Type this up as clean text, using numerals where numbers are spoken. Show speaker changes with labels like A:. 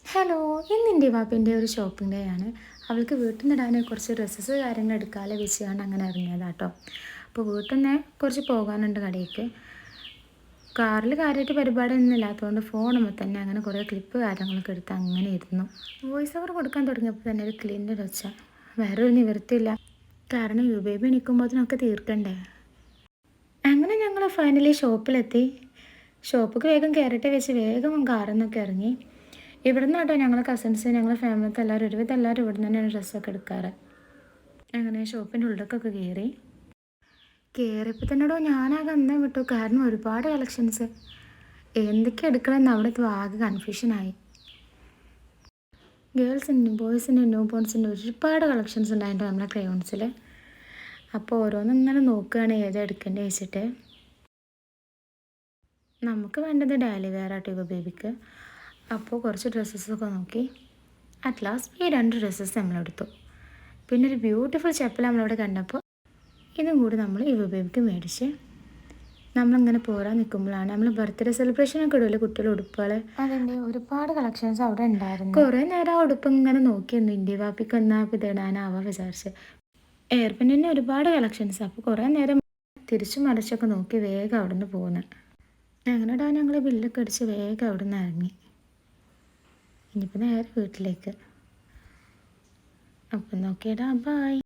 A: Hello, ഇന്ന് എൻ്റെ വാപ്പിൻ്റെ ഒരു ഷോപ്പിംഗ് ഡേ ആണ്. അവൾക്ക് വീട്ടിൽ നിന്നിടാൻ കുറച്ച് ഡ്രസ്സസ് കാര്യങ്ങൾ എടുക്കാതെ വെച്ചുകൊണ്ട് അങ്ങനെ ഇറങ്ങിയതാട്ടോ. അപ്പോൾ വീട്ടിൽ നിന്ന് കുറച്ച് പോകാനുണ്ട് കടയിലേക്ക്. കാറിൽ കാര്യമായിട്ട് പരിപാടിയൊന്നും ഇല്ലാത്തതുകൊണ്ട് ഫോണുമ്പോൾ തന്നെ അങ്ങനെ കുറേ ക്ലിപ്പ് കാര്യങ്ങളൊക്കെ എടുത്ത് അങ്ങനെ ഇരുന്നു. വോയിസ് ഓവർ കൊടുക്കാൻ തുടങ്ങിയപ്പോൾ തന്നെ ഒരു ക്ലീനിൻ്റെ വെച്ച വേറെ ഒരു നിവൃത്തിയില്ല. കാരണം ബേബി എണീക്കുമ്പോഴത്തേനൊക്കെ തീർക്കണ്ടേ. അങ്ങനെ ഞങ്ങൾ ഫൈനലി ഷോപ്പിലെത്തി. ഷോപ്പിക്ക് വേഗം കയറിയിട്ട് വെച്ച് വേഗം കാറിൽ നിന്നൊക്കെ ഇറങ്ങി. ഇവിടെ നിന്ന് കേട്ടോ ഞങ്ങൾ കസിൻസ് ഞങ്ങൾ ഫാമിലിത്തെ എല്ലാവരും ഒരുവിധം എല്ലാവരും ഇവിടെ നിന്ന് തന്നെയാണ് ഡ്രസ്സൊക്കെ എടുക്കാറ്. അങ്ങനെ ഷോപ്പിൻ്റെ ഉള്ളിലേക്കൊക്കെ കയറിയപ്പോൾ തന്നെയോ ഞാനാകെ അന്നേ വിട്ടു. കാരണം ഒരുപാട് കളക്ഷൻസ് എന്തൊക്കെ എടുക്കണമെന്ന് അവിടെ ആകെ കൺഫ്യൂഷനായി. ഗേൾസിൻ്റെയും ബോയ്സിൻ്റെയും ന്യൂ ബോൺസിൻ്റെ ഒരുപാട് കളക്ഷൻസ് ഉണ്ടായിട്ടോ നമ്മളെ ക്രയോൺസിൽ. അപ്പോൾ ഓരോന്നും ഇങ്ങനെ നോക്കുകയാണ് ഏതാ എടുക്കേണ്ടത് വെച്ചിട്ട്. നമുക്ക് വേണ്ടത് ഡെയിലി വെയർ ആട്ടോ ഇവ ബേബിക്ക്. അപ്പോൾ കുറച്ച് ഡ്രസ്സസൊക്കെ നോക്കി അറ്റ് ലാസ്റ്റ് ഈ 2 ഡ്രസ്സസ് നമ്മളെടുത്തു. പിന്നെ ഒരു ബ്യൂട്ടിഫുൾ ചെപ്പൽ നമ്മളവിടെ കണ്ടപ്പോൾ ഇതും കൂടി നമ്മൾ ഇവ ബേബിക്ക് മേടിച്ച് നമ്മളിങ്ങനെ പോരാൻ നിൽക്കുമ്പോഴാണ് നമ്മൾ ബർത്ത്ഡേ സെലിബ്രേഷനൊക്കെ ഇടുമല്ലോ കുട്ടികൾ ഉടുപ്പുകൾ. അതിൻ്റെ ഒരുപാട് കളക്ഷൻസ് അവിടെ ഉണ്ടായിരുന്നു. കുറേ നേരം ആ ഉടുപ്പ് ഇങ്ങനെ നോക്കിയിരുന്നു. ഇന്ത്യ വാപ്പിക്ക് എന്നാൽ ഇത് ഇടാനാവാൻ വിചാരിച്ച്. എയർപിന്നിന് ഒരുപാട് കളക്ഷൻസ്. അപ്പോൾ കുറേ നേരം തിരിച്ചു മറിച്ചൊക്കെ നോക്കി വേഗം അവിടെ നിന്ന് പോകുന്നത്. അങ്ങനെ ഇടാൻ ഞങ്ങൾ ബില്ലൊക്കെ അടിച്ച് വേഗം അവിടെ നിന്ന് ഇറങ്ങി. ഇനിയിപ്പോൾ നേരെ വീട്ടിലേക്ക്. അപ്പം നോക്കിയിടാം. ബൈ.